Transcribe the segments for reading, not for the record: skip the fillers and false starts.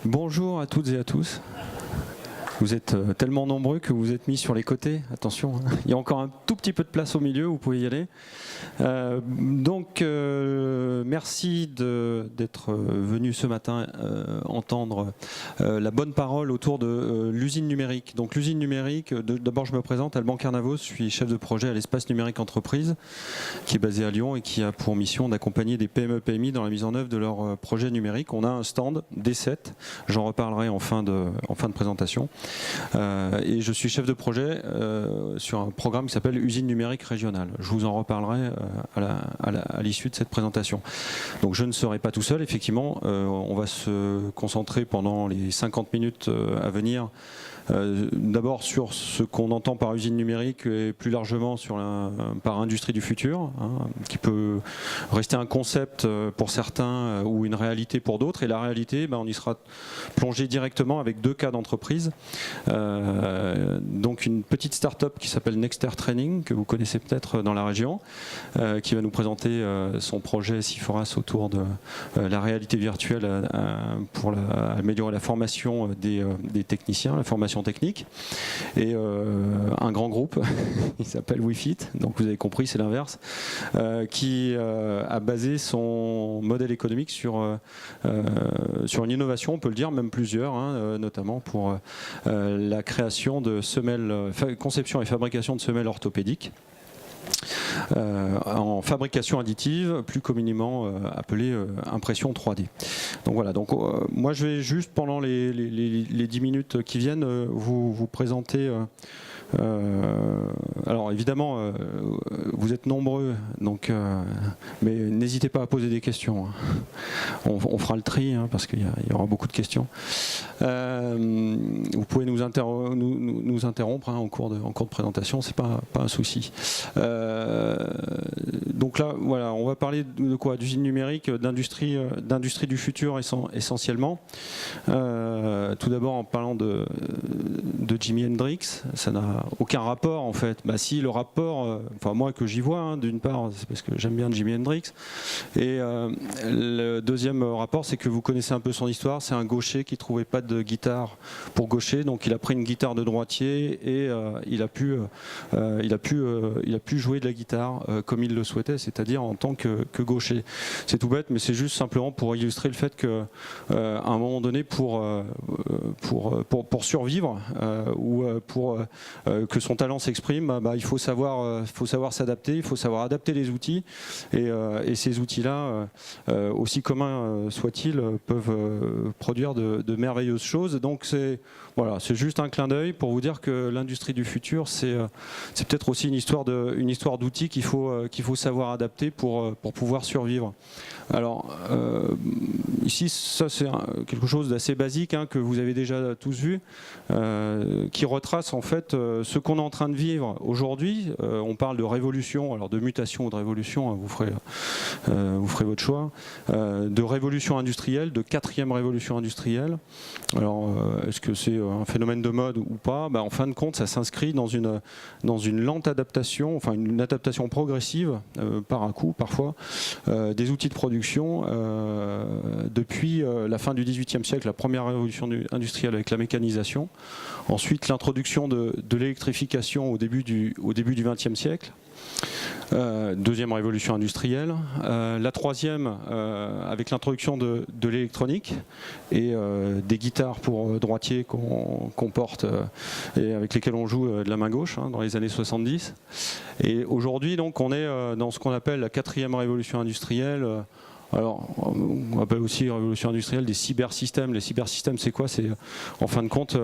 Bonjour à toutes et à tous. Vous êtes tellement nombreux que vous êtes mis sur les côtés. Attention, hein. Il y a encore un tout petit peu de place au milieu, vous pouvez y aller. Merci d'être venu ce matin entendre la bonne parole autour de l'usine numérique. Donc l'usine numérique, d'abord je me présente, Alban Carnavos, je suis chef de projet à l'espace numérique entreprise qui est basé à Lyon et qui a pour mission d'accompagner des PME-PMI dans la mise en œuvre de leurs projets numériques. On a un stand D7, j'en reparlerai en fin de présentation. Et je suis chef de projet sur un programme qui s'appelle Usine numérique régionale. Je vous en reparlerai à l'issue de cette présentation. Donc je ne serai pas tout seul, effectivement, on va se concentrer pendant les 50 minutes à venir d'abord sur ce qu'on entend par usine numérique et plus largement par industrie du futur, hein, qui peut rester un concept pour certains ou une réalité pour d'autres. Et la réalité, on y sera plongé directement avec deux cas d'entreprise. Donc une petite start-up qui s'appelle Nexter Training, que vous connaissez peut-être dans la région, qui va nous présenter son projet Siforas autour de la réalité virtuelle pour améliorer la formation des techniciens, la formation technique, et un grand groupe il s'appelle WeFit, donc vous avez compris, c'est l'inverse, qui a basé son modèle économique sur une innovation, on peut le dire, même plusieurs, hein, notamment pour la création de semelles, conception et fabrication de semelles orthopédiques en fabrication additive, plus communément appelée impression 3D. Donc voilà, moi je vais juste pendant les 10 minutes qui viennent vous présenter. Alors évidemment, vous êtes nombreux, donc, mais n'hésitez pas à poser des questions. On fera le tri, hein, parce qu'il y aura beaucoup de questions. Vous pouvez nous interrompre, hein, en cours de présentation, c'est pas un souci. Donc là, voilà, on va parler de quoi? D'usine numérique, d'industrie du futur essentiellement. Tout d'abord en parlant de Jimi Hendrix, ça n'a aucun rapport en fait. Si, le rapport, enfin moi que j'y vois, hein, d'une part, c'est parce que j'aime bien Jimi Hendrix, et le deuxième rapport, c'est que vous connaissez un peu son histoire. C'est un gaucher qui trouvait pas de guitare pour gaucher, donc il a pris une guitare de droitier et il a pu jouer de la guitare comme il le souhaitait, c'est-à-dire en tant que gaucher. C'est tout bête, mais c'est juste simplement pour illustrer le fait que à un moment donné, pour survivre ou pour que son talent s'exprime, il faut savoir s'adapter, il faut savoir adapter les outils, et ces outils-là, aussi communs soient-ils, peuvent produire de merveilleuses choses. Donc c'est juste un clin d'œil pour vous dire que l'industrie du futur, c'est peut-être aussi une histoire d'outils qu'il faut savoir adapter pour pouvoir survivre. Alors ici, ça c'est quelque chose d'assez basique, hein, que vous avez déjà tous vu, qui retrace en fait ce qu'on est en train de vivre aujourd'hui. On parle de révolution, alors de mutation ou de révolution, hein, vous ferez votre choix, de révolution industrielle, de quatrième révolution industrielle. Alors est-ce que c'est un phénomène de mode ou pas? En fin de compte, ça s'inscrit dans une lente adaptation, enfin une adaptation progressive, par un coup parfois, des outils de production depuis la fin du XVIIIe siècle, la première révolution industrielle avec la mécanisation, ensuite l'introduction de l'électrification au début du XXe siècle, deuxième révolution industrielle, la troisième avec l'introduction de l'électronique et des guitares pour droitier qu'on porte et avec lesquelles on joue de la main gauche, hein, dans les années 70. Et aujourd'hui, donc, on est dans ce qu'on appelle la quatrième révolution industrielle. Alors, on appelle aussi révolution industrielle des cybersystèmes. Les cybersystèmes, c'est quoi? C'est en fin de compte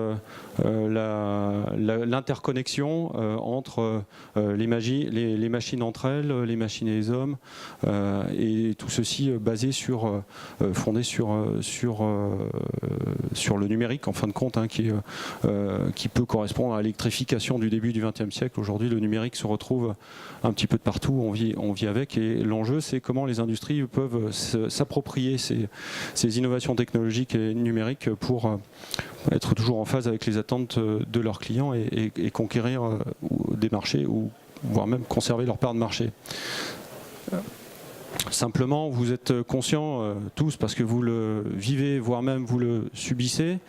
l'interconnexion entre les machines entre elles, les machines et les hommes, et tout ceci basé fondé sur le numérique, en fin de compte, hein, qui peut correspondre à l'électrification du début du XXe siècle. Aujourd'hui, le numérique se retrouve un petit peu de partout, on vit avec, et l'enjeu, c'est comment les industries peuvent s'approprier ces innovations technologiques et numériques pour être toujours en phase avec les attentes de leurs clients et conquérir des marchés, ou voire même conserver leur part de marché. Simplement, vous êtes conscients tous, parce que vous le vivez, voire même vous le subissez,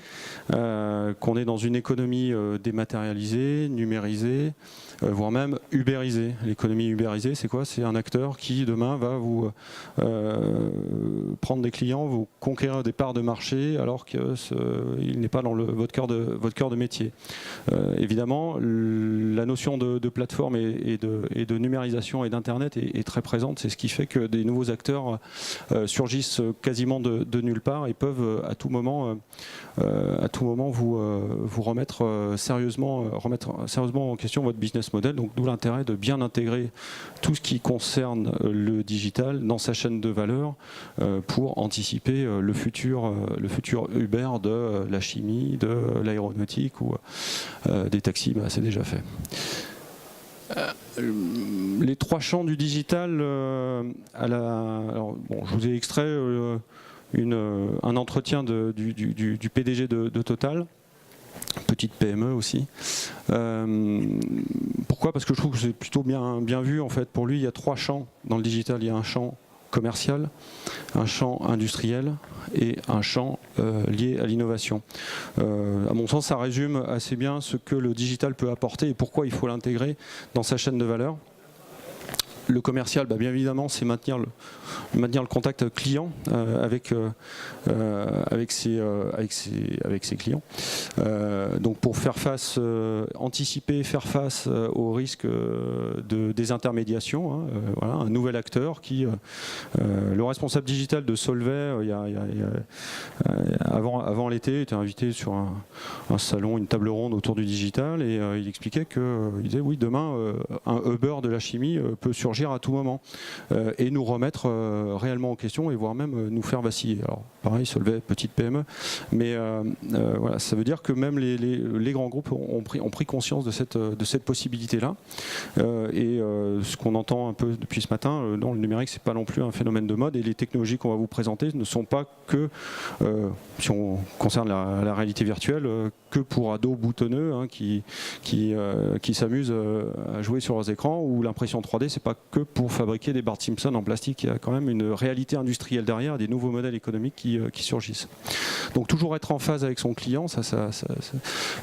qu'on est dans une économie dématérialisée, numérisée, voire même ubérisée. L'économie ubérisée, c'est quoi? C'est un acteur qui demain va vous prendre des clients, vous conquérir des parts de marché, alors qu'il n'est pas dans votre cœur de métier. Évidemment, la notion de plateforme et de numérisation et d'internet est très présente. C'est ce qui fait que des nouveaux acteurs surgissent quasiment de nulle part et peuvent à tout moment vous remettre sérieusement en question votre business model. Donc d'où l'intérêt de bien intégrer tout ce qui concerne le digital dans sa chaîne de valeur pour anticiper le futur Uber de la chimie, de l'aéronautique ou des taxis. Bah, c'est déjà fait. Les 3 champs du digital, alors, bon, je vous ai extrait un entretien du PDG de Total, petite PME aussi. Pourquoi? Parce que je trouve que c'est plutôt bien vu. En fait, pour lui, il y a 3 champs dans le digital. Il y a un champ commercial, un champ industriel et un champ lié à l'innovation. À mon sens, ça résume assez bien ce que le digital peut apporter et pourquoi il faut l'intégrer dans sa chaîne de valeur. Le commercial, bah bien évidemment, c'est maintenir le contact client avec ses clients. Donc pour faire face, anticiper, faire face au risque de désintermédiation. Hein, voilà, un nouvel acteur qui, le responsable digital de Solvay, avant l'été, était invité sur un salon, une table ronde autour du digital, et il expliquait il disait oui, demain un Uber de la chimie peut surgir à tout moment et nous remettre réellement en question et voire même nous faire vaciller. Alors pareil, Solvay, petite PME, mais voilà, ça veut dire que même les grands groupes ont pris conscience de cette possibilité-là. Et ce qu'on entend un peu depuis ce matin, dans le numérique, c'est pas non plus un phénomène de mode, et les technologies qu'on va vous présenter ne sont pas que, si on concerne la réalité virtuelle, que pour ados boutonneux hein, qui s'amusent à jouer sur leurs écrans, ou l'impression 3D, c'est pas que pour fabriquer des Bart Simpson en plastique. Il y a quand même une réalité industrielle derrière, des nouveaux modèles économiques qui surgissent. Donc toujours être en phase avec son client,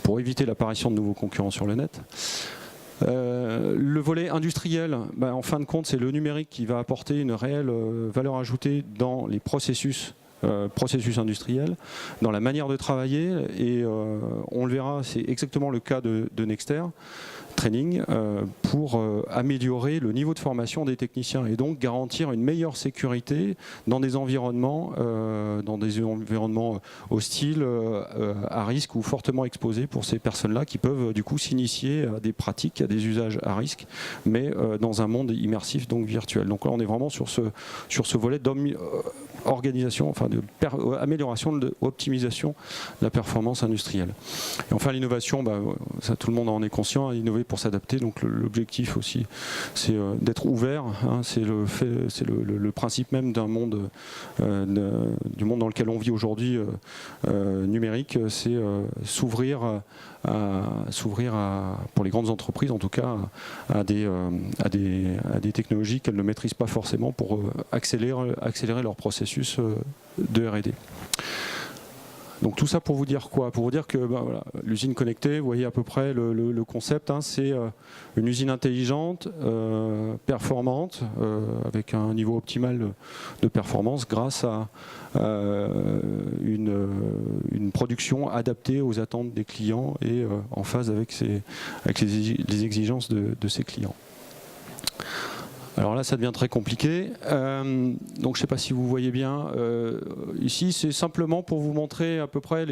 pour éviter l'apparition de nouveaux concurrents sur le net. Le volet industriel, ben, en fin de compte, c'est le numérique qui va apporter une réelle valeur ajoutée dans les processus industriels, dans la manière de travailler, et on le verra, c'est exactement le cas de Nexter Training pour améliorer le niveau de formation des techniciens et donc garantir une meilleure sécurité dans des environnements hostiles, à risque ou fortement exposés pour ces personnes-là qui peuvent du coup s'initier à des pratiques, à des usages à risque, mais dans un monde immersif, donc virtuel. Donc là, on est vraiment sur ce volet d'organisation, enfin d'amélioration, d'optimisation de la performance industrielle. Et enfin, l'innovation, bah, ça tout le monde en est conscient, innover pour s'adapter. Donc l'objectif aussi, c'est d'être ouvert. Hein, c'est le principe même d'un monde, du monde dans lequel on vit aujourd'hui, numérique, c'est s'ouvrir pour les grandes entreprises en tout cas, à des technologies qu'elles ne maîtrisent pas forcément pour accélérer leur processus de R&D. Donc tout ça pour vous dire quoi? Pour vous dire que voilà, l'usine connectée, vous voyez à peu près le concept, hein, c'est une usine intelligente, performante, avec un niveau optimal de performance grâce à une production adaptée aux attentes des clients et en phase avec les exigences de ses clients. Alors là, ça devient très compliqué. Donc, je ne sais pas si vous voyez bien. Ici, c'est simplement pour vous montrer à peu près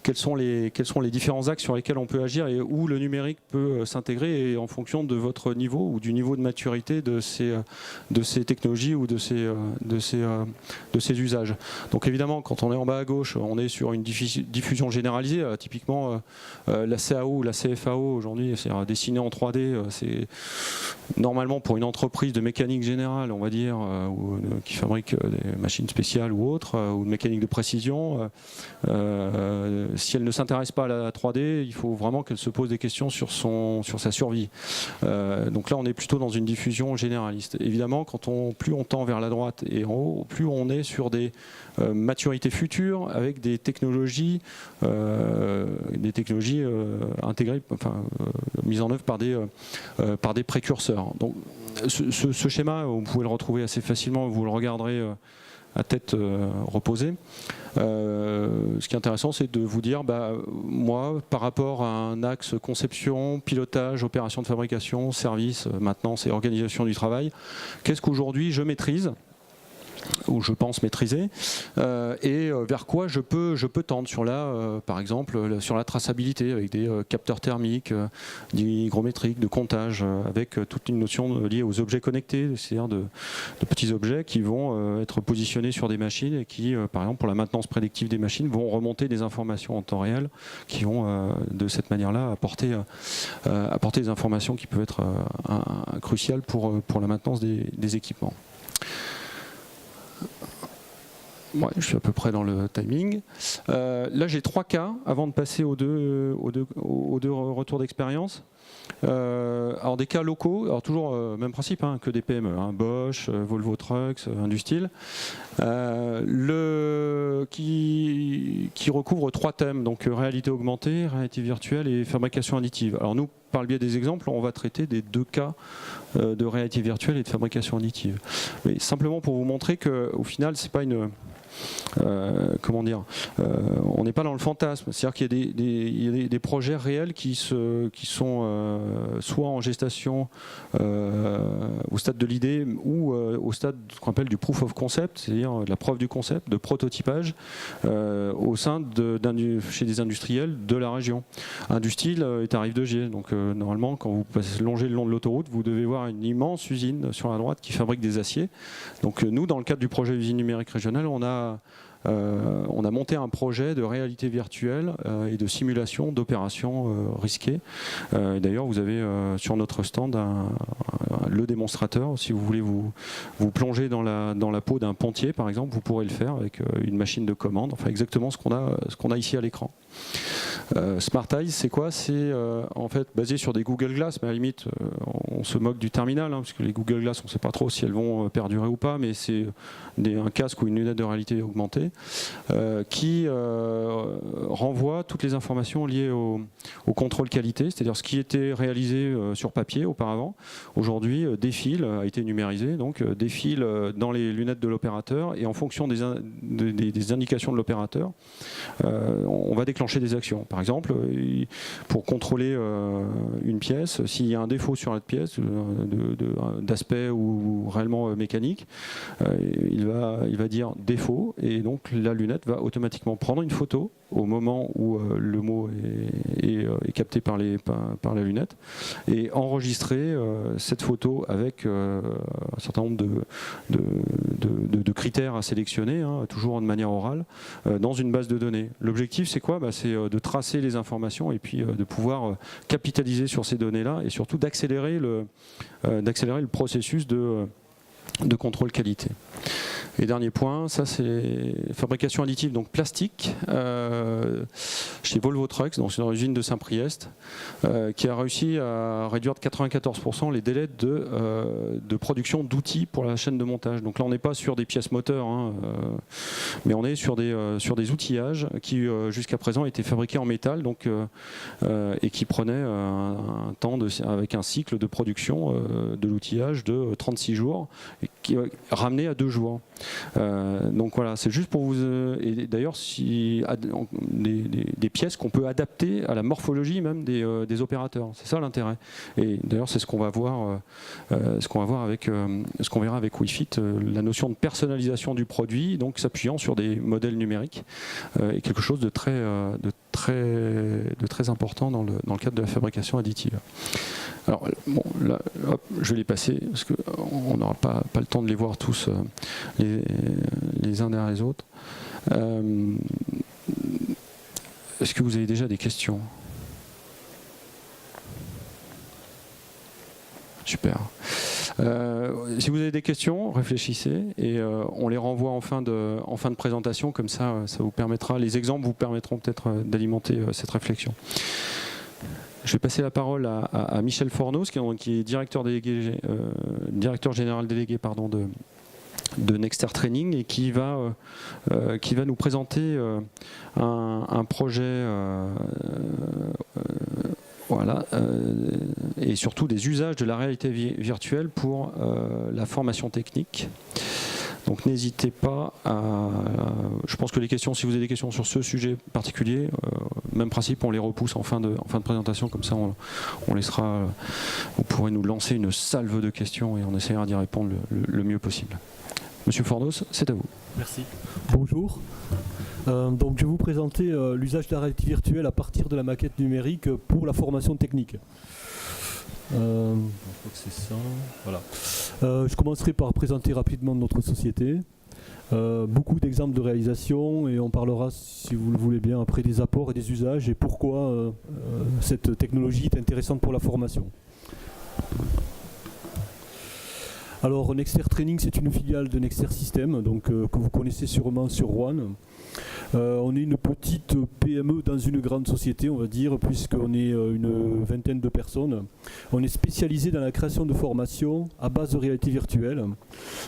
quels sont les différents axes sur lesquels on peut agir et où le numérique peut s'intégrer, et en fonction de votre niveau ou du niveau de maturité de ces technologies ou de ces usages. Donc, évidemment, quand on est en bas à gauche, on est sur une diffusion généralisée. Typiquement, la CAO ou la CFAO aujourd'hui, c'est dessiné en 3D. C'est normalement pour une entreprise entreprise de mécanique générale, on va dire, qui fabrique des machines spéciales ou autres, ou de mécanique de précision, si elle ne s'intéresse pas à la 3D, il faut vraiment qu'elle se pose des questions sur sa survie. Donc là, on est plutôt dans une diffusion généraliste. Évidemment, plus on tend vers la droite et en haut, plus on est sur des maturités futures avec des technologies intégrées, mises en œuvre par des précurseurs. Donc, ce schéma, vous pouvez le retrouver assez facilement, vous le regarderez à tête reposée. Ce qui est intéressant, c'est de vous dire, moi, par rapport à un axe conception, pilotage, opération de fabrication, service, maintenance et organisation du travail, qu'est-ce qu'aujourd'hui je maîtrise ou je pense maîtriser, et vers quoi je peux tendre sur par exemple, sur la traçabilité avec des capteurs thermiques, d'hygrométrique, de comptage, avec toute une notion liée aux objets connectés, c'est-à-dire de petits objets qui vont être positionnés sur des machines et qui, par exemple, pour la maintenance prédictive des machines, vont remonter des informations en temps réel qui vont, de cette manière-là, apporter des informations qui peuvent être cruciales pour la maintenance des équipements. Ouais, je suis à peu près dans le timing. Là, j'ai 3 cas avant de passer aux deux retours d'expérience. Alors des cas locaux, alors toujours même principe que des PME, Bosch, Volvo Trucks, Industeel, qui recouvre 3 thèmes, donc réalité augmentée, réalité virtuelle et fabrication additive. Alors nous, par le biais des exemples, on va traiter des 2 cas de réalité virtuelle et de fabrication additive. Mais simplement pour vous montrer qu'au final, c'est pas une... comment dire, on n'est pas dans le fantasme, c'est-à-dire qu'il y a des projets réels qui sont soit en gestation au stade de l'idée ou au stade qu'on appelle du proof of concept, c'est-à-dire de la preuve du concept, de prototypage au sein chez des industriels de la région. Industeel est à Rive-de-Gier, donc normalement quand vous longez le long de l'autoroute, vous devez voir une immense usine sur la droite qui fabrique des aciers. Donc nous, dans le cadre du projet usine numérique régionale, on a monté un projet de réalité virtuelle et de simulation d'opérations risquées. D'ailleurs, vous avez sur notre stand le démonstrateur. Si vous voulez vous plonger dans la peau d'un pontier, par exemple, vous pourrez le faire avec une machine de commande. Enfin, exactement ce qu'on a ici à l'écran. Smart Eyes, c'est quoi? C'est en fait basé sur des Google Glass, mais à la limite, on se moque du terminal, parce que les Google Glass, on ne sait pas trop si elles vont perdurer ou pas, mais c'est un casque ou une lunette de réalité augmentée qui renvoie toutes les informations liées au contrôle qualité, c'est-à-dire ce qui était réalisé sur papier auparavant, aujourd'hui défile, a été numérisé, donc défile dans les lunettes de l'opérateur, et en fonction des indications de l'opérateur, on va déclencher des actions. Par exemple, pour contrôler une pièce, s'il y a un défaut sur la pièce d'aspect ou réellement mécanique, il va dire défaut, et donc la lunette va automatiquement prendre une photo au moment où le mot est capté par la lunette et enregistrer cette photo avec un certain nombre de critères à sélectionner, toujours de manière orale, dans une base de données. L'objectif, c'est quoi? C'est de tracer les informations et puis de pouvoir capitaliser sur ces données-là et surtout d'accélérer le processus de contrôle qualité. Et dernier point, ça c'est fabrication additive, donc plastique, chez Volvo Trucks, donc c'est une usine de Saint-Priest, qui a réussi à réduire de 94% les délais de production d'outils pour la chaîne de montage. Donc là on n'est pas sur des pièces moteurs, mais on est sur des outillages qui jusqu'à présent étaient fabriqués en métal, donc, et qui prenaient un temps avec un cycle de production de l'outillage de 36 jours, et qui ramené à 2 jours. Donc voilà, c'est juste pour vous... et d'ailleurs, des pièces qu'on peut adapter à la morphologie même des opérateurs. C'est ça l'intérêt. Et d'ailleurs, c'est ce qu'on va voir, avec, ce qu'on verra avec WeFit, la notion de personnalisation du produit, donc s'appuyant sur des modèles numériques, est quelque chose de très important dans le cadre de la fabrication additive. Alors, bon, là, hop, je vais les passer parce qu'on n'aura pas le temps de les voir tous les uns derrière les autres. Est-ce que vous avez déjà des questions? Super. Si vous avez des questions, réfléchissez et on les renvoie en fin de présentation, comme ça vous permettra, les exemples vous permettront peut-être d'alimenter cette réflexion. Je vais passer la parole à Michel Fornos, qui est directeur général délégué de Nexter Training, et qui va nous présenter un projet et surtout des usages de la réalité virtuelle pour la formation technique. Donc n'hésitez pas je pense que les questions, si vous avez des questions sur ce sujet particulier, même principe, on les repousse en fin de présentation, comme ça on laissera, vous pourrez nous lancer une salve de questions et on essaiera d'y répondre le mieux possible. Monsieur Fornos, c'est à vous. Merci. Bonjour. Donc je vais vous présenter l'usage de la réalité virtuelle à partir de la maquette numérique pour la formation technique. Je crois que c'est ça. Voilà. Je commencerai par présenter rapidement notre société. Beaucoup d'exemples de réalisation et on parlera, si vous le voulez bien, après des apports et des usages et pourquoi cette technologie est intéressante pour la formation. Alors Nexter Training, c'est une filiale de Nexter Systems, donc, que vous connaissez sûrement sur Rouen. On est une petite PME dans une grande société, on va dire, puisqu'on est une vingtaine de personnes. On est spécialisé dans la création de formations à base de réalité virtuelle.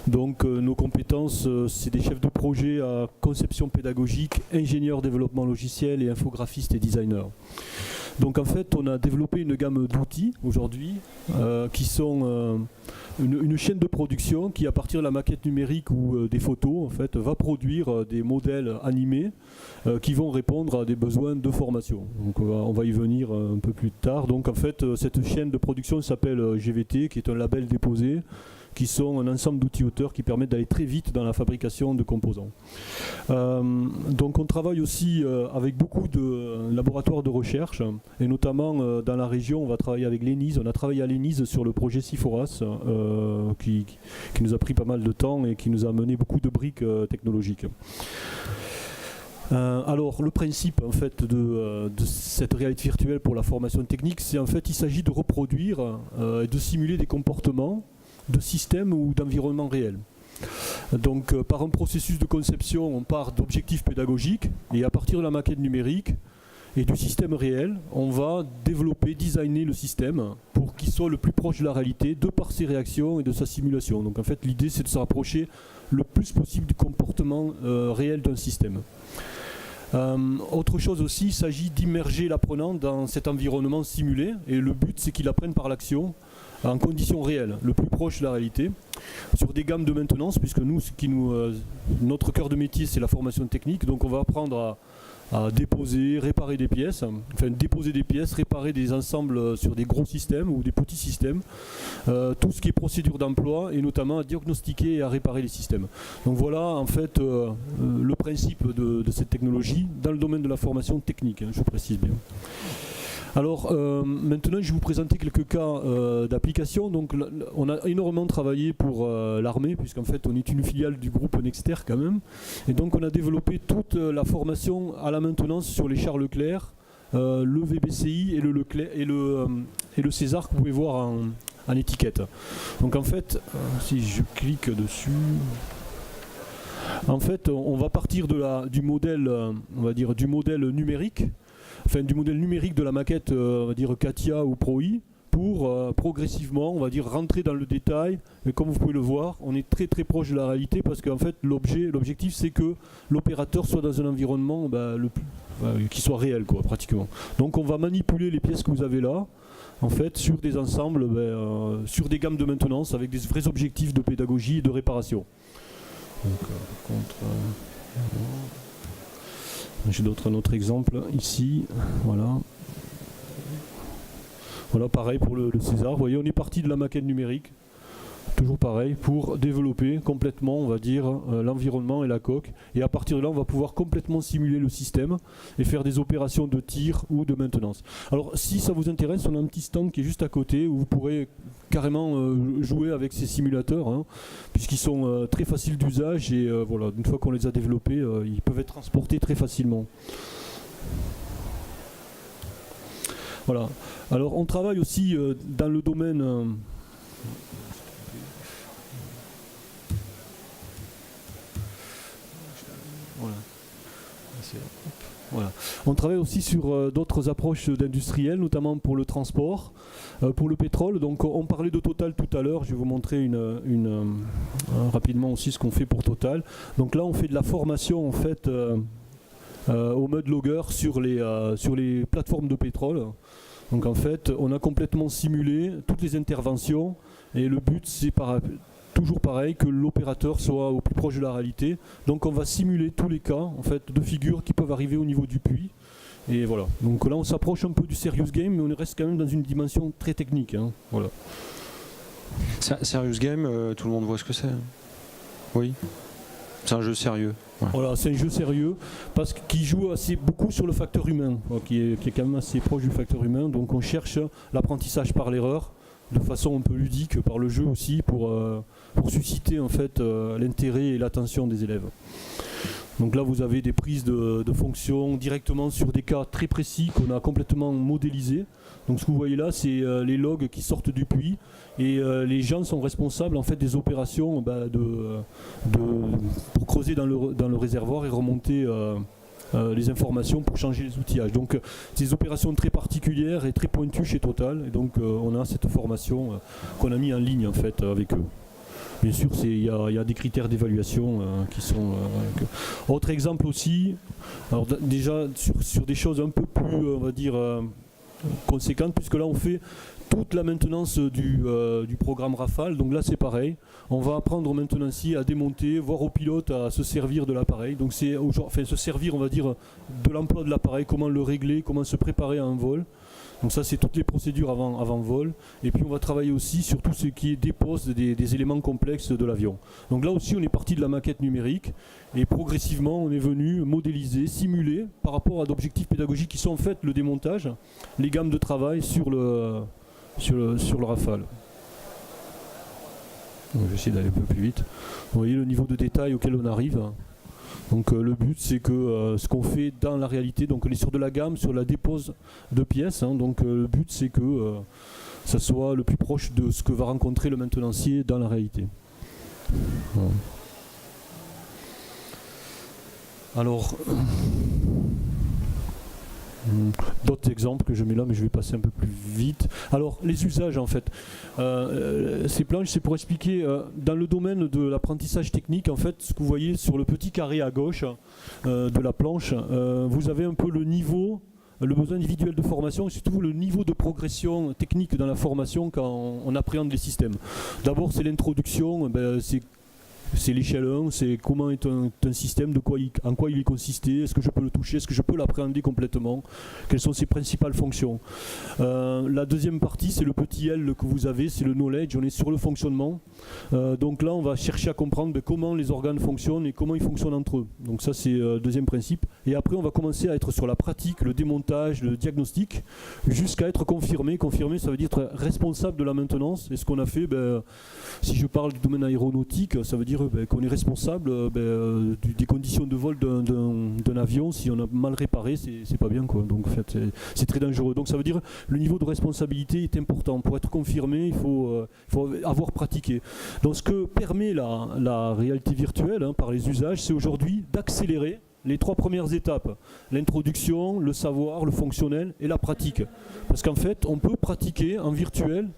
Donc nos compétences, c'est des chefs de projet à conception pédagogique, ingénieurs développement logiciel et infographistes et designers. Donc en fait, on a développé une gamme d'outils aujourd'hui qui sont une chaîne de production qui, à partir de la maquette numérique ou des photos, en fait, va produire des modèles animés qui vont répondre à des besoins de formation. Donc on va y venir un peu plus tard. Donc en fait, cette chaîne de production s'appelle GVT, qui est un label déposé, qui sont un ensemble d'outils auteurs qui permettent d'aller très vite dans la fabrication de composants. Donc on travaille aussi avec beaucoup de laboratoires de recherche, et notamment dans la région, on va travailler avec l'ENISE. On a travaillé à l'ENISE sur le projet Siforas, qui nous a pris pas mal de temps et qui nous a amené beaucoup de briques technologiques. Alors le principe en fait de cette réalité virtuelle pour la formation technique, c'est en fait il s'agit de reproduire et de simuler des comportements de systèmes ou d'environnements réels. Donc par un processus de conception, on part d'objectifs pédagogiques et à partir de la maquette numérique et du système réel, on va développer, designer le système pour qu'il soit le plus proche de la réalité de par ses réactions et de sa simulation. Donc en fait l'idée c'est de se rapprocher le plus possible du comportement réel d'un système. Autre chose aussi, il s'agit d'immerger l'apprenant dans cet environnement simulé et le but c'est qu'il apprenne par l'action en conditions réelles, le plus proche de la réalité, sur des gammes de maintenance, puisque nous, notre cœur de métier c'est la formation technique, donc on va apprendre à déposer, réparer des pièces, enfin déposer des pièces, réparer des ensembles sur des gros systèmes ou des petits systèmes, tout ce qui est procédure d'emploi et notamment à diagnostiquer et à réparer les systèmes. Donc voilà en fait le principe de cette technologie dans le domaine de la formation technique, je précise bien. Alors maintenant je vais vous présenter quelques cas d'application. Donc on a énormément travaillé pour l'armée, puisqu'en fait on est une filiale du groupe Nexter quand même. Et donc on a développé toute la formation à la maintenance sur les chars Leclerc, le VBCI et le César que vous pouvez voir en étiquette. Donc en fait, si je clique dessus, en fait on va partir du modèle, on va dire du modèle numérique. Enfin, du modèle numérique de la maquette, on va dire CATIA ou ProI, pour progressivement, on va dire, rentrer dans le détail. Mais comme vous pouvez le voir, on est très très proche de la réalité parce qu'en fait, l'objectif, c'est que l'opérateur soit dans un environnement qui soit réel, quoi, pratiquement. Donc, on va manipuler les pièces que vous avez là, en fait, sur des ensembles, sur des gammes de maintenance, avec des vrais objectifs de pédagogie et de réparation. Donc, j'ai un autre exemple ici, voilà. Voilà, pareil pour le César. Vous voyez, on est parti de la maquette numérique, toujours pareil, pour développer complètement, on va dire, l'environnement et la coque. Et à partir de là, on va pouvoir complètement simuler le système et faire des opérations de tir ou de maintenance. Alors, si ça vous intéresse, on a un petit stand qui est juste à côté où vous pourrez carrément jouer avec ces simulateurs, hein, puisqu'ils sont très faciles d'usage et voilà, une fois qu'on les a développés, ils peuvent être transportés très facilement. Voilà. Alors on travaille aussi dans le domaine Voilà. On travaille aussi sur d'autres approches d'industriels, notamment pour le transport, pour le pétrole. Donc on parlait de Total tout à l'heure, je vais vous montrer rapidement aussi ce qu'on fait pour Total. Donc là on fait de la formation en fait au mud logger sur les plateformes de pétrole. Donc en fait on a complètement simulé toutes les interventions et le but c'est toujours pareil, que l'opérateur soit au plus proche de la réalité. Donc on va simuler tous les cas en fait, de figures qui peuvent arriver au niveau du puits. Et voilà. Donc là on s'approche un peu du serious game, mais on reste quand même dans une dimension très technique. Hein. Voilà. Serious game, tout le monde voit ce que c'est. Oui. C'est un jeu sérieux. Ouais. Voilà, c'est un jeu sérieux parce qu'il joue beaucoup sur le facteur humain, qui est quand même assez proche du facteur humain. Donc on cherche l'apprentissage par l'erreur, de façon un peu ludique par le jeu aussi, pour susciter en fait l'intérêt et l'attention des élèves. Donc là vous avez des prises de fonctions directement sur des cas très précis qu'on a complètement modélisés. Donc ce que vous voyez là c'est les logs qui sortent du puits et les gens sont responsables en fait des opérations pour creuser dans le réservoir et remonter les informations pour changer les outillages. Donc des opérations très particulières et très pointues chez Total, et donc on a cette formation qu'on a mis en ligne en fait avec eux. Bien sûr, il y a des critères d'évaluation qui sont... Autre exemple aussi, alors déjà sur des choses un peu plus, on va dire, conséquentes, puisque là on fait toute la maintenance du programme Rafale. Donc là c'est pareil, on va apprendre au maintenancier à démonter, voire au pilote à se servir de l'appareil. Donc c'est se servir, on va dire, de l'emploi de l'appareil, comment le régler, comment se préparer à un vol. Donc ça c'est toutes les procédures avant vol. Et puis on va travailler aussi sur tout ce qui est dépose des éléments complexes de l'avion. Donc là aussi on est parti de la maquette numérique et progressivement on est venu modéliser, simuler par rapport à d'objectifs pédagogiques qui sont en fait le démontage, les gammes de travail sur le Rafale. Donc, je vais essayer d'aller un peu plus vite. Vous voyez le niveau de détail auquel on arrive. Donc le but c'est que ce qu'on fait dans la réalité, donc on est sur de la gamme, sur la dépose de pièces, hein, donc le but c'est que ça soit le plus proche de ce que va rencontrer le maintenancier dans la réalité. Voilà. Alors, d'autres exemples que je mets là, mais je vais passer un peu plus vite. Alors, les usages en fait. Ces planches, c'est pour expliquer, dans le domaine de l'apprentissage technique, en fait, ce que vous voyez sur le petit carré à gauche de la planche, vous avez un peu le niveau, le besoin individuel de formation et surtout le niveau de progression technique dans la formation quand on appréhende les systèmes. D'abord, c'est l'introduction, c'est l'échelle 1, c'est comment est un système, en quoi il est consisté, est-ce que je peux le toucher, est-ce que je peux l'appréhender complètement, quelles sont ses principales fonctions. La deuxième partie, c'est le petit L que vous avez, c'est le knowledge, on est sur le fonctionnement. Donc là, on va chercher à comprendre comment les organes fonctionnent et comment ils fonctionnent entre eux. Donc ça, c'est le deuxième principe. Et après, on va commencer à être sur la pratique, le démontage, le diagnostic, jusqu'à être confirmé. Confirmé, ça veut dire être responsable de la maintenance. Et ce qu'on a fait, si je parle du domaine aéronautique, ça veut dire qu'on est responsable des conditions de vol d'un avion. Si on a mal réparé, c'est pas bien, quoi. Donc en fait, c'est très dangereux. Donc ça veut dire le niveau de responsabilité est important. Pour être confirmé, il faut avoir pratiqué. Donc ce que permet la réalité virtuelle, hein, par les usages, c'est aujourd'hui d'accélérer les 3 premières étapes, l'introduction, le savoir, le fonctionnel et la pratique. Parce qu'en fait, on peut pratiquer en virtuel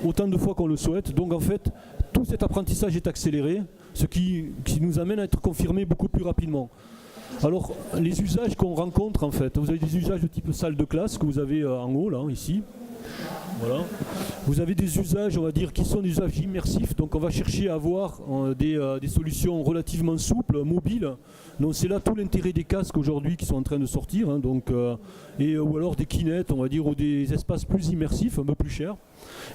autant de fois qu'on le souhaite. Donc en fait, tout cet apprentissage est accéléré, ce qui nous amène à être confirmé beaucoup plus rapidement. Alors, les usages qu'on rencontre, en fait, vous avez des usages de type salle de classe que vous avez en haut, là, ici. Voilà. Vous avez des usages, on va dire, qui sont des usages immersifs. Donc on va chercher à avoir des solutions relativement souples, mobiles. Donc c'est là tout l'intérêt des casques aujourd'hui qui sont en train de sortir, hein, ou alors des Kinect, on va dire, ou des espaces plus immersifs, un peu plus chers.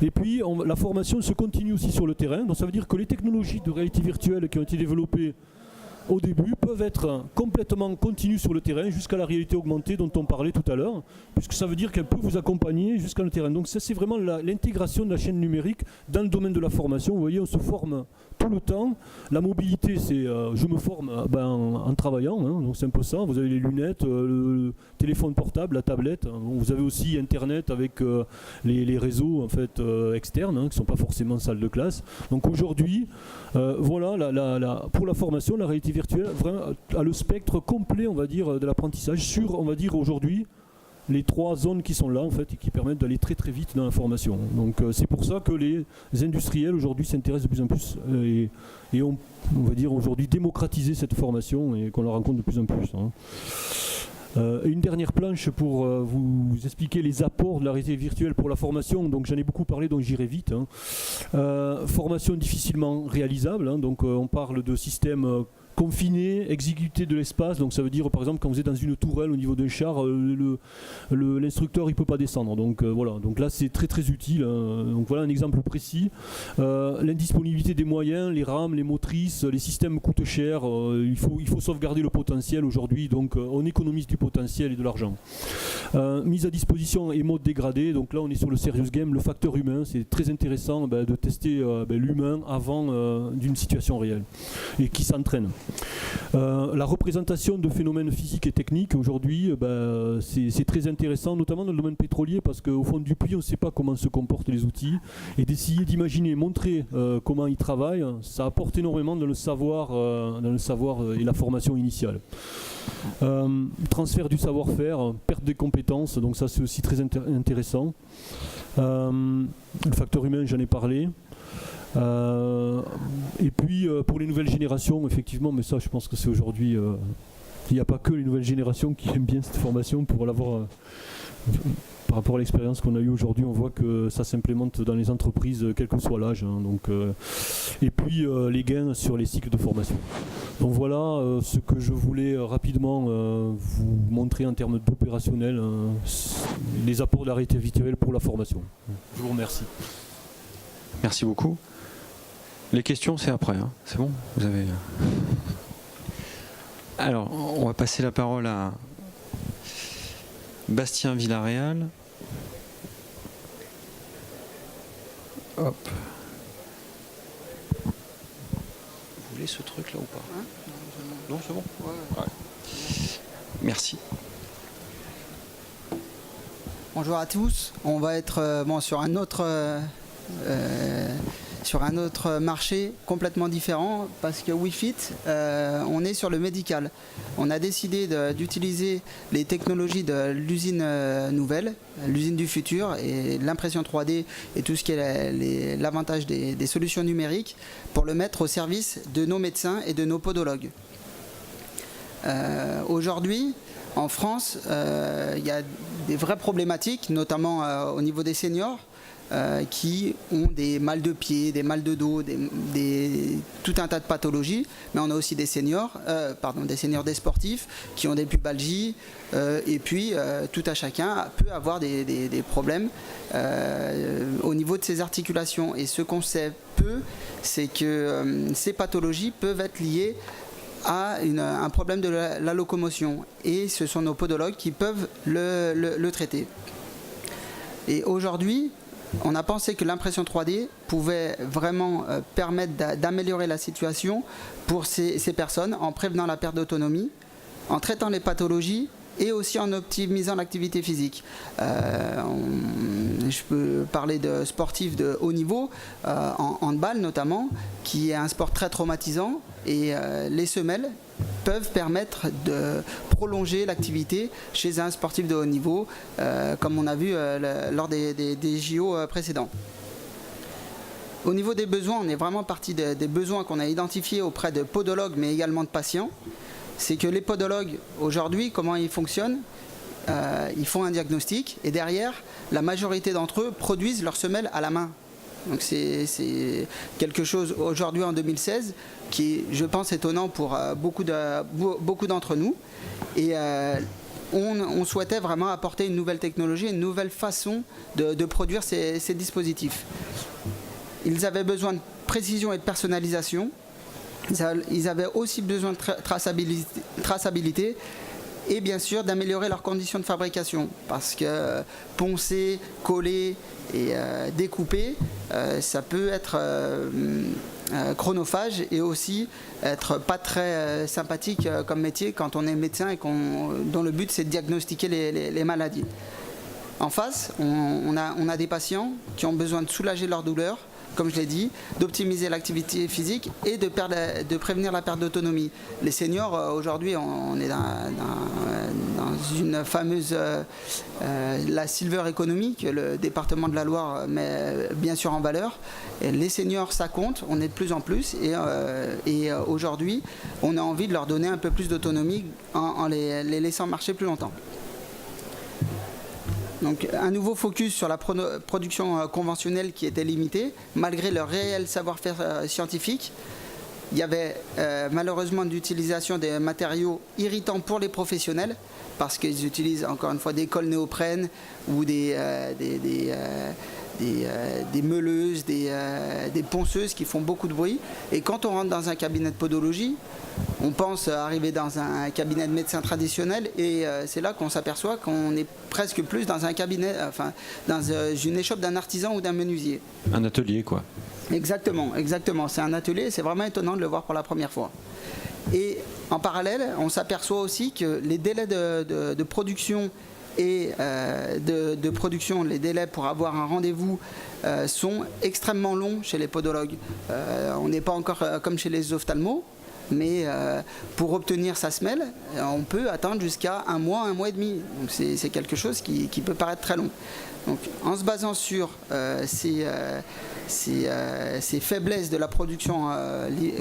Et puis la formation se continue aussi sur le terrain. Donc ça veut dire que les technologies de réalité virtuelle qui ont été développées au début peuvent être complètement continues sur le terrain jusqu'à la réalité augmentée dont on parlait tout à l'heure, puisque ça veut dire qu'elle peut vous accompagner jusqu'à le terrain. Donc ça, c'est vraiment l'intégration de la chaîne numérique dans le domaine de la formation. Vous voyez, on se forme tout tout le temps. La mobilité, c'est je me forme en travaillant, hein, donc c'est un peu ça. Vous avez les lunettes, le téléphone portable, la tablette. Hein. Bon, vous avez aussi Internet avec les réseaux en fait, externes, hein, qui ne sont pas forcément salles de classe. Donc aujourd'hui, voilà, pour la formation, la réalité virtuelle vraiment, a le spectre complet, on va dire, de l'apprentissage sur, on va dire aujourd'hui, les 3 zones qui sont là en fait et qui permettent d'aller très très vite dans la formation. Donc c'est pour ça que les industriels aujourd'hui s'intéressent de plus en plus et on va dire aujourd'hui démocratiser cette formation et qu'on la rencontre de plus en plus. Hein. Une dernière planche pour vous expliquer les apports de la réalité virtuelle pour la formation. Donc j'en ai beaucoup parlé, donc j'irai vite. Hein. Formation difficilement réalisable. Hein, donc on parle de systèmes confiné, exécuté de l'espace, donc ça veut dire par exemple quand vous êtes dans une tourelle au niveau d'un char, l'instructeur il peut pas descendre, donc voilà, donc là c'est très très utile, hein. Donc voilà un exemple précis. L'indisponibilité des moyens, les rames, les motrices, les systèmes coûtent cher, il faut sauvegarder le potentiel aujourd'hui, donc on économise du potentiel et de l'argent. Mise à disposition et mode dégradé, donc là on est sur le serious game, le facteur humain, c'est très intéressant de tester l'humain avant d'une situation réelle et qui s'entraîne. La représentation de phénomènes physiques et techniques aujourd'hui, c'est très intéressant, notamment dans le domaine pétrolier, parce qu'au fond du puits, on ne sait pas comment se comportent les outils, et d'essayer d'imaginer, montrer comment ils travaillent, ça apporte énormément dans le savoir et la formation initiale. Transfert du savoir-faire, perte des compétences, donc ça c'est aussi très intéressant. Le facteur humain, j'en ai parlé. Et puis pour les nouvelles générations, effectivement, mais ça je pense que c'est aujourd'hui, il n'y a pas que les nouvelles générations qui aiment bien cette formation pour l'avoir. Par rapport à l'expérience qu'on a eue aujourd'hui, on voit que ça s'implémente dans les entreprises, quel que soit l'âge. Hein, et puis les gains sur les cycles de formation. Donc voilà ce que je voulais rapidement vous montrer en termes d'opérationnel, les apports de la réalité virtuelle pour la formation. Je vous remercie. Merci beaucoup. Les questions, c'est après. Hein. C'est bon ? Vous avez. Alors, on va passer la parole à Bastien Villarreal. Hop. Vous voulez ce truc là ou pas ? Hein ? Non, c'est bon ? Ouais. Merci. Bonjour à tous. On va être sur un autre marché complètement différent parce que WeFit, on est sur le médical. On a décidé d'utiliser les technologies de l'usine nouvelle, l'usine du futur et l'impression 3D et tout ce qui est l'avantage des solutions numériques pour le mettre au service de nos médecins et de nos podologues. Aujourd'hui, en France, il y a des vraies problématiques, notamment au niveau des seniors, qui ont des mal de pied, des mal de dos, tout un tas de pathologies, mais on a aussi des seniors des sportifs qui ont des pubalgies, et puis tout à chacun peut avoir des problèmes au niveau de ses articulations. Et ce qu'on sait peu, c'est que ces pathologies peuvent être liées à un problème de la locomotion, et ce sont nos podologues qui peuvent le traiter. Et aujourd'hui, on a pensé que l'impression 3D pouvait vraiment permettre d'améliorer la situation pour ces personnes en prévenant la perte d'autonomie, en traitant les pathologies et aussi en optimisant l'activité physique. Je peux parler de sportifs de haut niveau, en handball notamment, qui est un sport très traumatisant, et les semelles peuvent permettre de prolonger l'activité chez un sportif de haut niveau, comme on a vu lors des JO précédents. Au niveau des besoins, on est vraiment parti des besoins qu'on a identifiés auprès de podologues, mais également de patients. C'est que les podologues, aujourd'hui, comment ils fonctionnent ? Ils font un diagnostic, et derrière, la majorité d'entre eux produisent leurs semelles à la main. Donc c'est quelque chose aujourd'hui en 2016 qui est, je pense, étonnant pour beaucoup d'entre nous. Et on souhaitait vraiment apporter une nouvelle technologie, une nouvelle façon de produire ces dispositifs. Ils avaient besoin de précision et de personnalisation. Ils avaient aussi besoin de traçabilité et bien sûr d'améliorer leurs conditions de fabrication, parce que poncer, coller et découper, ça peut être chronophage et aussi être pas très sympathique comme métier quand on est médecin et dont le but c'est de diagnostiquer les maladies. En face, on a des patients qui ont besoin de soulager leur douleur, comme je l'ai dit, d'optimiser l'activité physique et de prévenir la perte d'autonomie. Les seniors, aujourd'hui, on est dans une fameuse la silver economy que le département de la Loire met bien sûr en valeur. Et les seniors, ça compte, on est de plus en plus et aujourd'hui, on a envie de leur donner un peu plus d'autonomie en les laissant marcher plus longtemps. Donc un nouveau focus sur la production conventionnelle qui était limitée, malgré leur réel savoir-faire scientifique. Il y avait malheureusement l'utilisation des matériaux irritants pour les professionnels, parce qu'ils utilisent encore une fois des cols néoprène ou des meuleuses, des ponceuses qui font beaucoup de bruit. Et quand on rentre dans un cabinet de podologie, on pense arriver dans un cabinet de médecin traditionnel et c'est là qu'on s'aperçoit qu'on est presque plus dans un cabinet, enfin dans une échoppe d'un artisan ou d'un menuisier. Un atelier quoi. Exactement. C'est un atelier, c'est vraiment étonnant de le voir pour la première fois. Et en parallèle, on s'aperçoit aussi que les délais de production et de production, les délais pour avoir un rendez-vous sont extrêmement longs chez les podologues. On n'est pas encore comme chez les ophtalmos, mais pour obtenir sa semelle, on peut attendre jusqu'à un mois et demi. Donc c'est quelque chose qui peut paraître très long. Donc en se basant sur ces faiblesses de la production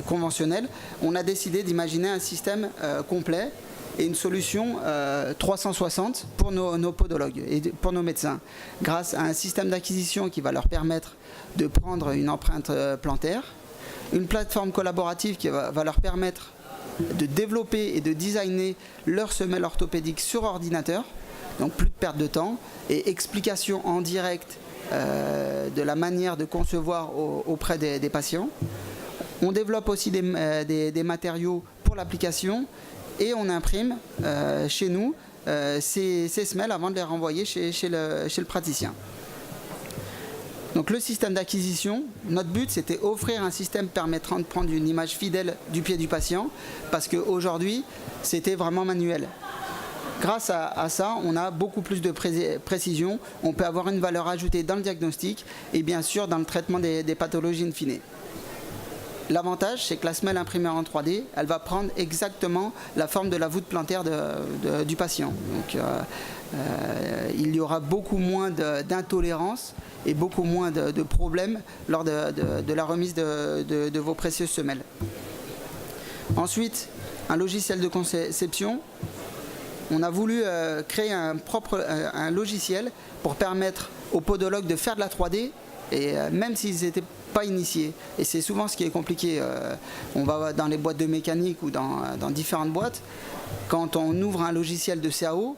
conventionnelle, on a décidé d'imaginer un système complet et une solution 360 pour nos podologues et pour nos médecins, grâce à un système d'acquisition qui va leur permettre de prendre une empreinte plantaire, une plateforme collaborative qui va leur permettre de développer et de designer leur semelle orthopédique sur ordinateur, donc plus de perte de temps, et explication en direct de la manière de concevoir auprès des patients. On développe aussi des matériaux pour l'application et on imprime chez nous ces semelles avant de les renvoyer chez le praticien. Donc le système d'acquisition, notre but c'était offrir un système permettant de prendre une image fidèle du pied du patient, parce qu'aujourd'hui c'était vraiment manuel. Grâce à ça, on a beaucoup plus de précision, on peut avoir une valeur ajoutée dans le diagnostic et bien sûr dans le traitement des pathologies in fine. L'avantage, c'est que la semelle imprimée en 3D, elle va prendre exactement la forme de la voûte plantaire du patient. Donc, il y aura beaucoup moins d'intolérance et beaucoup moins de problèmes lors de la remise de vos précieuses semelles. Ensuite, un logiciel de conception. On a voulu créer un logiciel pour permettre aux podologues de faire de la 3D, et même s'ils n'étaient pas initiés. Et c'est souvent ce qui est compliqué. On va dans les boîtes de mécanique ou dans différentes boîtes. Quand on ouvre un logiciel de CAO,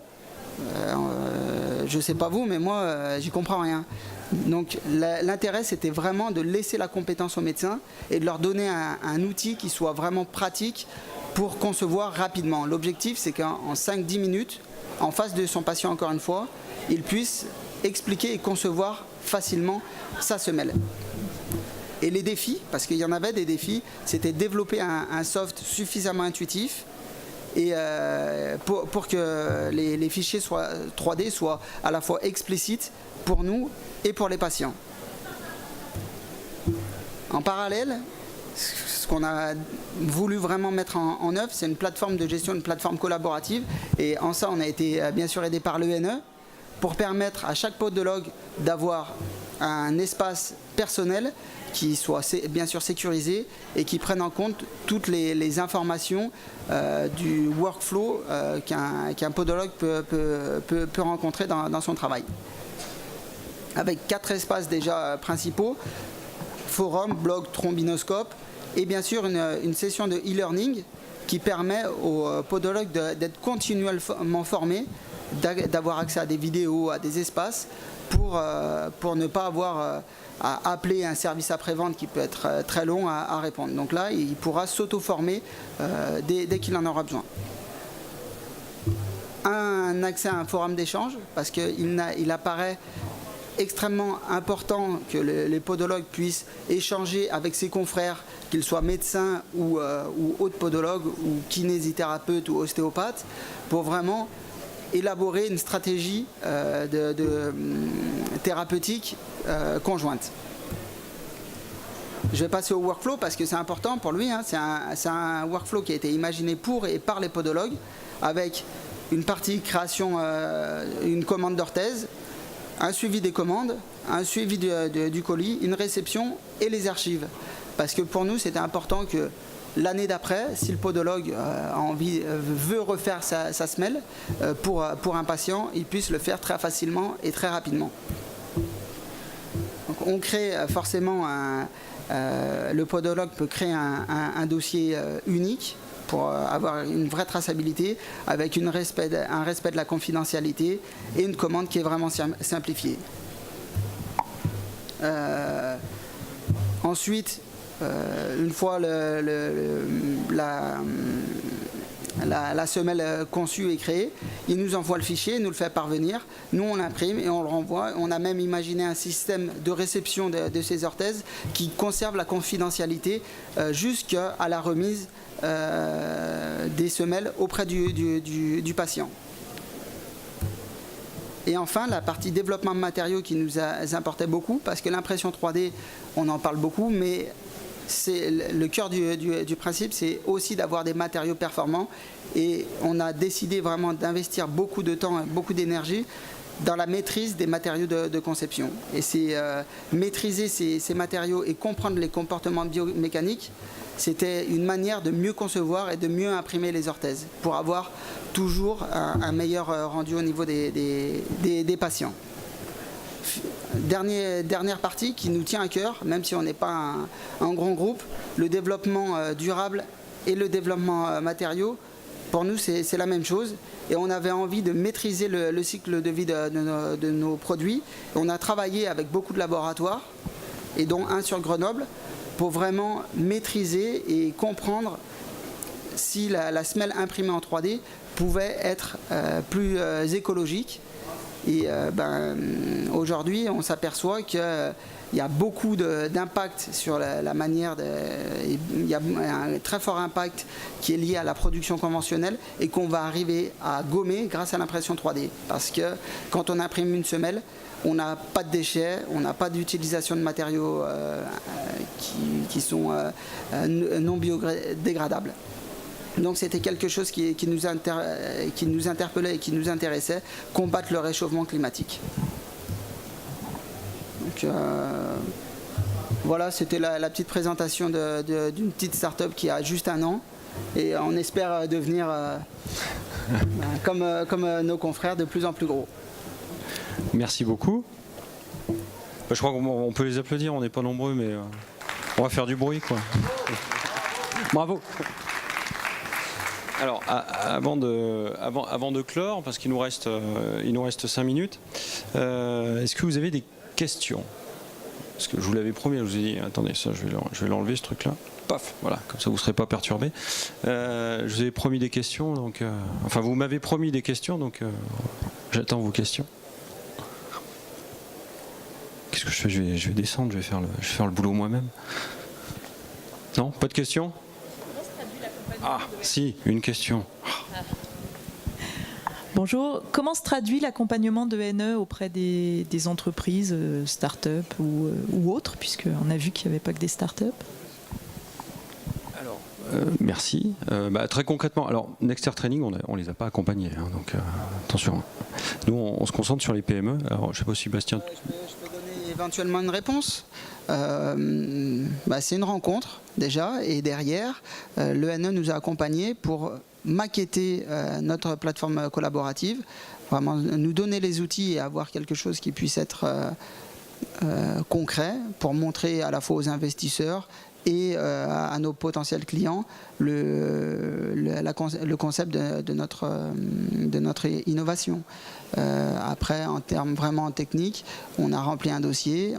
je ne sais pas vous, mais moi, j'y comprends rien. Donc l'intérêt, c'était vraiment de laisser la compétence aux médecins et de leur donner un outil qui soit vraiment pratique pour concevoir rapidement. L'objectif, c'est qu'en 5-10 minutes, en face de son patient encore une fois, il puisse expliquer et concevoir facilement sa semelle. Et les défis, parce qu'il y en avait des défis, c'était développer un soft suffisamment intuitif et pour que les fichiers 3D soient à la fois explicites pour nous et pour les patients. En parallèle, ce qu'on a voulu vraiment mettre en œuvre, c'est une plateforme de gestion, une plateforme collaborative. Et en ça, on a été bien sûr aidé par l'ENE pour permettre à chaque podologue d'avoir un espace personnel qui soit bien sûr sécurisé et qui prenne en compte toutes les informations du workflow qu'un podologue peut rencontrer dans son travail. Avec 4 espaces déjà principaux: forum, blog, trombinoscope, et bien sûr une session de e-learning qui permet aux podologues d'être continuellement formés, d'avoir accès à des vidéos, à des espaces, pour ne pas avoir à appeler un service après-vente qui peut être très long à répondre. Donc là, il pourra s'auto-former dès qu'il en aura besoin. Un accès à un forum d'échange, parce qu'il apparaît extrêmement important que les podologues puissent échanger avec ses confrères, qu'ils soient médecins ou autres podologues ou kinésithérapeutes ou ostéopathes, pour vraiment élaborer une stratégie thérapeutique conjointe. Je vais passer au workflow parce que c'est important pour lui. Hein. C'est un workflow qui a été imaginé pour et par les podologues, avec une partie création, une commande d'orthèse, un suivi des commandes, un suivi du colis, une réception et les archives. Parce que pour nous, c'était important que l'année d'après, si le podologue veut refaire sa semelle pour un patient, il puisse le faire très facilement et très rapidement. Donc on crée forcément le podologue peut créer un dossier unique pour avoir une vraie traçabilité avec un respect de la confidentialité et une commande qui est vraiment simplifiée. Ensuite, une fois la semelle conçue et créée, il nous envoie le fichier, il nous le fait parvenir, nous on l'imprime et on le renvoie. On a même imaginé un système de réception de ces orthèses qui conserve la confidentialité jusqu'à la remise des semelles auprès du patient. Et enfin, la partie développement de matériaux qui nous importait beaucoup, parce que l'impression 3D, on en parle beaucoup, mais c'est le cœur du principe, c'est aussi d'avoir des matériaux performants. Et on a décidé vraiment d'investir beaucoup de temps, beaucoup d'énergie dans la maîtrise des matériaux de conception. Et c'est maîtriser ces matériaux et comprendre les comportements biomécaniques, c'était une manière de mieux concevoir et de mieux imprimer les orthèses pour avoir toujours un meilleur rendu au niveau des patients. Dernière partie qui nous tient à cœur, même si on n'est pas un grand groupe, le développement durable et le développement matériaux, pour nous c'est la même chose. Et on avait envie de maîtriser le cycle de vie de nos produits. On a travaillé avec beaucoup de laboratoires, et dont un sur Grenoble, pour vraiment maîtriser et comprendre si la semelle imprimée en 3D pouvait être plus écologique. Et aujourd'hui, on s'aperçoit qu'il y a beaucoup d'impact sur la manière il y a un très fort impact qui est lié à la production conventionnelle et qu'on va arriver à gommer grâce à l'impression 3D. Parce que quand on imprime une semelle, on n'a pas de déchets, on n'a pas d'utilisation de matériaux qui sont non biodégradables. Donc c'était quelque chose qui nous interpellait et qui nous intéressait, combattre le réchauffement climatique. Donc voilà, c'était la petite présentation d'une petite start-up qui a juste 1 an, et on espère devenir comme nos confrères, de plus en plus gros. Merci beaucoup. Je crois qu'on peut les applaudir, on n'est pas nombreux, mais on va faire du bruit, quoi. Bravo. Alors, avant de clore, parce qu'il nous reste 5 minutes, est-ce que vous avez des questions? Parce que je vous l'avais promis, je vous ai dit, attendez, ça, je vais l'enlever, ce truc-là. Paf, voilà, comme ça vous ne serez pas perturbé. Je vous avais promis des questions, donc, enfin, vous m'avez promis des questions, donc j'attends vos questions. Qu'est-ce que je fais? Je vais descendre, je vais faire le boulot moi-même. Non, pas de questions? Ah, si, une question. Bonjour, comment se traduit l'accompagnement de NE auprès des entreprises, start-up ou autres, puisqu'on a vu qu'il n'y avait pas que des start-up? Alors, merci. Très concrètement, alors Nexter Training, on ne les a pas accompagnés, hein, donc attention. Nous, on se concentre sur les PME. Alors, je ne sais pas si Bastien... Je peux donner éventuellement une réponse. C'est une rencontre déjà, et derrière l'ENE nous a accompagnés pour maqueter notre plateforme collaborative, vraiment nous donner les outils et avoir quelque chose qui puisse être concret pour montrer à la fois aux investisseurs et à nos potentiels clients le concept de notre innovation. Après, en termes vraiment techniques, on a rempli un dossier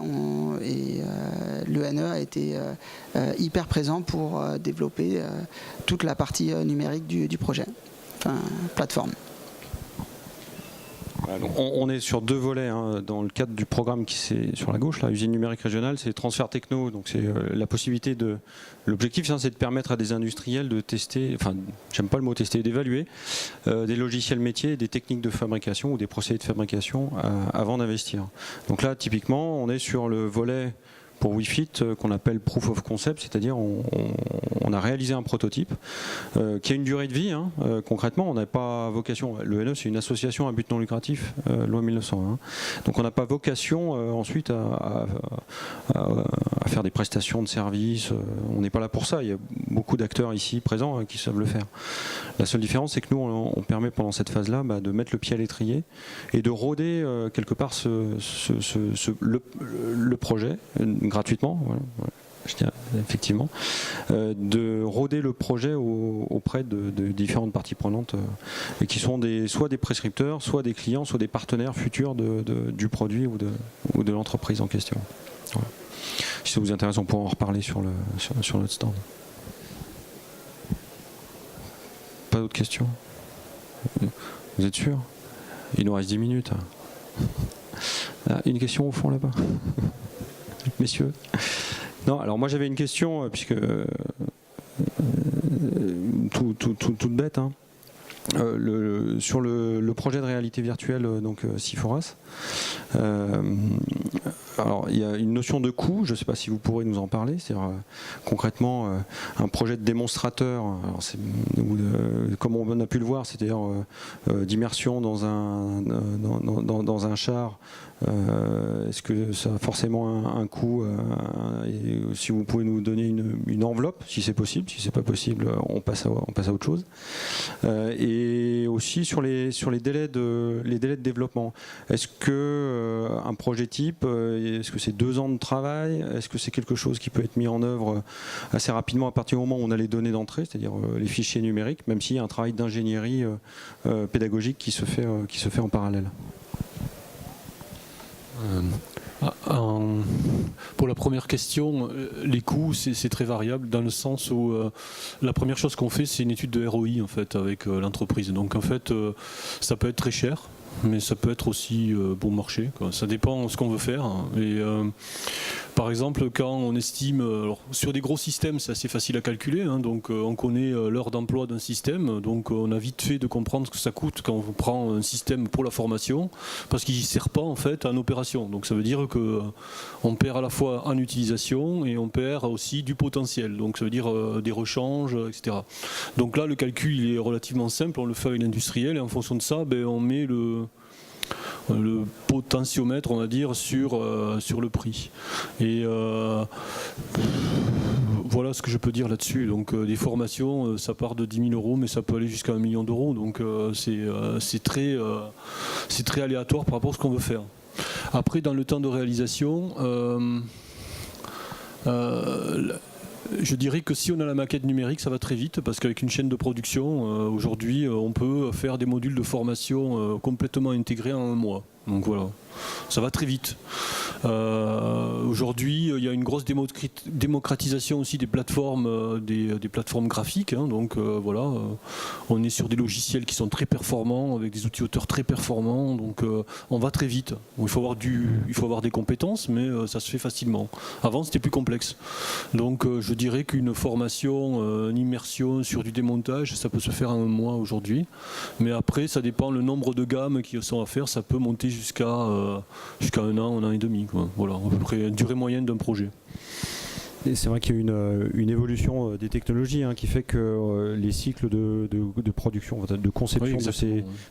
et l'ENE a été hyper présent pour développer toute la partie numérique du projet, enfin plateforme. Voilà, donc on est sur 2 volets dans le cadre du programme qui c'est sur la gauche, là, usine numérique régionale, c'est transfert techno, donc c'est la possibilité de. L'objectif, c'est de permettre à des industriels de tester, enfin, j'aime pas le mot tester, d'évaluer des logiciels métiers, des techniques de fabrication ou des procédés de fabrication avant d'investir. Donc là, typiquement, on est sur le volet pour WeFit qu'on appelle Proof of Concept, c'est-à-dire on a réalisé un prototype qui a une durée de vie. Concrètement, on n'a pas vocation, l'ENE c'est une association à but non lucratif, loi 1901, donc on n'a pas vocation ensuite à faire des prestations de services, on n'est pas là pour ça, il y a beaucoup d'acteurs ici présents qui savent le faire. La seule différence c'est que nous on permet pendant cette phase-là de mettre le pied à l'étrier et de rôder quelque part le projet gratuitement, voilà, je dirais, effectivement, de rôder le projet auprès de différentes parties prenantes et qui sont soit des prescripteurs, soit des clients, soit des partenaires futurs du produit ou de l'entreprise en question. Voilà. Si ça vous intéresse, on pourra en reparler sur notre stand. Pas d'autres questions? Vous êtes sûr? Il nous reste 10 minutes. Ah, une question au fond là-bas. Messieurs. Non, alors moi j'avais une question, puisque toute bête, sur le projet de réalité virtuelle, donc Siforas. Alors il y a une notion de coût, je ne sais pas si vous pourrez nous en parler, c'est-à-dire concrètement un projet de démonstrateur, alors comme on a pu le voir, c'est-à-dire d'immersion dans un char. Est-ce que ça a forcément un coût et si vous pouvez nous donner une enveloppe, si c'est possible, si c'est pas possible, on passe à autre chose. Et aussi sur les délais de développement. Est-ce que un projet type, est-ce que c'est 2 ans de travail? Est-ce que c'est quelque chose qui peut être mis en œuvre assez rapidement à partir du moment où on a les données d'entrée, c'est-à-dire les fichiers numériques, même s'il y a un travail d'ingénierie pédagogique qui se fait en parallèle? Pour la première question, les coûts c'est très variable dans le sens où la première chose qu'on fait c'est une étude de ROI en fait avec l'entreprise. Donc en fait ça peut être très cher, mais ça peut être aussi bon marché, quoi. Ça dépend de ce qu'on veut faire. Et par exemple, quand on estime, alors, sur des gros systèmes, c'est assez facile à calculer, donc on connaît l'heure d'emploi d'un système, donc on a vite fait de comprendre ce que ça coûte quand on prend un système pour la formation, parce qu'il ne sert pas en fait en opération. Donc ça veut dire qu'on perd à la fois en utilisation et on perd aussi du potentiel. Donc ça veut dire des rechanges, etc. Donc là, le calcul il est relativement simple, on le fait avec l'industriel et en fonction de ça, on met le potentiomètre, on va dire, sur le prix. Et voilà ce que je peux dire là-dessus. Donc des formations, ça part de 10 000 euros, mais ça peut aller jusqu'à 1 million d'euros. Donc c'est très aléatoire par rapport à ce qu'on veut faire. Après, dans le temps de réalisation, je dirais que si on a la maquette numérique, ça va très vite, parce qu'avec une chaîne de production, aujourd'hui, on peut faire des modules de formation complètement intégrés en 1 mois. Donc voilà, ça va très vite. Aujourd'hui, il y a une grosse démocratisation aussi des plateformes, des plateformes graphiques. Donc voilà, on est sur des logiciels qui sont très performants, avec des outils auteurs très performants. Donc on va très vite. Il faut avoir des compétences, mais ça se fait facilement. Avant, c'était plus complexe. Donc je dirais qu'une formation, une immersion sur du démontage, ça peut se faire en 1 mois aujourd'hui. Mais après, ça dépend le nombre de gammes qui sont à faire. Ça peut monter jusqu'à 1 an et demi, quoi. Voilà, à peu près la durée moyenne d'un projet. Et c'est vrai qu'il y a une évolution des technologies qui fait que les cycles de production, de conception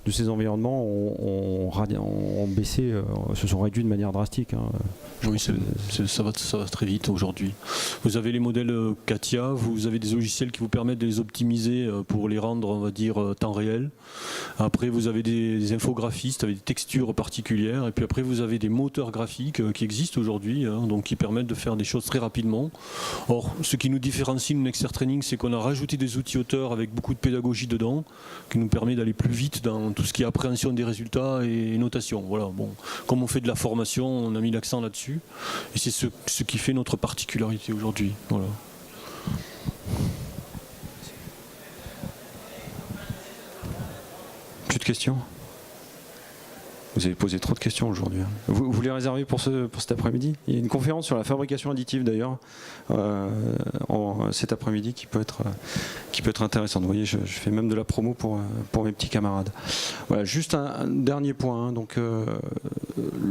de ces environnements ont baissé, se sont réduits de manière drastique. Oui, ça va très vite aujourd'hui. Vous avez les modèles CATIA, vous avez des logiciels qui vous permettent de les optimiser pour les rendre, on va dire, temps réel. Après, vous avez des infographistes avec des textures particulières. Et puis après, vous avez des moteurs graphiques qui existent aujourd'hui, donc qui permettent de faire des choses très rapidement. Or, ce qui nous différencie de Nexter Training, c'est qu'on a rajouté des outils auteurs avec beaucoup de pédagogie dedans, qui nous permet d'aller plus vite dans tout ce qui est appréhension des résultats et notation. Voilà. Bon, comme on fait de la formation, on a mis l'accent là-dessus, et c'est ce qui fait notre particularité aujourd'hui. Voilà. Plus de questions ? Vous avez posé trop de questions aujourd'hui. Vous les réservez pour cet après-midi? Il y a une conférence sur la fabrication additive d'ailleurs cet après-midi qui peut être intéressante. Vous voyez, je fais même de la promo pour mes petits camarades. Voilà, juste un dernier point. Donc, le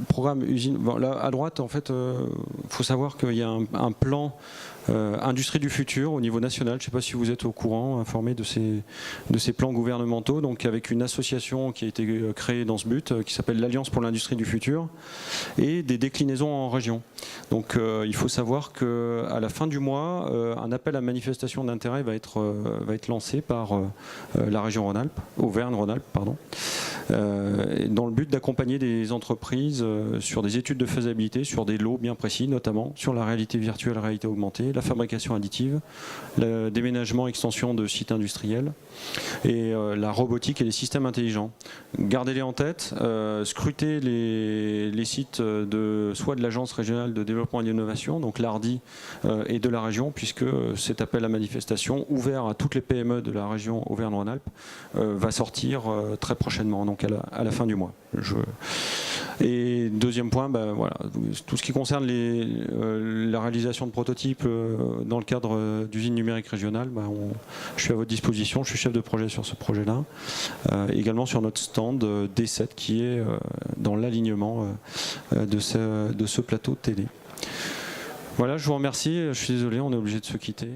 programme usine. Bon, là, à droite, en fait, faut savoir qu'il y a un plan industrie du futur au niveau national. Je ne sais pas si vous êtes au courant, informé de ces plans gouvernementaux, donc avec une association qui a été créée dans ce but, qui s'appelle l'Alliance pour l'industrie du futur, et des déclinaisons en région. Donc il faut savoir qu'à la fin du mois, un appel à manifestation d'intérêt va être lancé par la région Rhône-Alpes, Auvergne-Rhône-Alpes, pardon, dans le but d'accompagner des entreprises sur des études de faisabilité, sur des lots bien précis, notamment sur la réalité virtuelle, réalité augmentée, la fabrication additive, le déménagement, extension de sites industriels et la robotique et les systèmes intelligents. Gardez-les en tête, scrutez les sites soit de l'Agence régionale de développement et d'innovation, donc l'ARDI, et de la région, puisque cet appel à manifestation, ouvert à toutes les PME de la région Auvergne-Rhône-Alpes, va sortir très prochainement, donc à la fin du mois. Et deuxième point, voilà, tout ce qui concerne la réalisation de prototypes dans le cadre d'usines numériques régionales, je suis à votre disposition, je suis chef de projet sur ce projet-là. Également sur notre stand D7 qui est dans l'alignement de ce plateau de télé. Voilà, je vous remercie, je suis désolé, on est obligé de se quitter.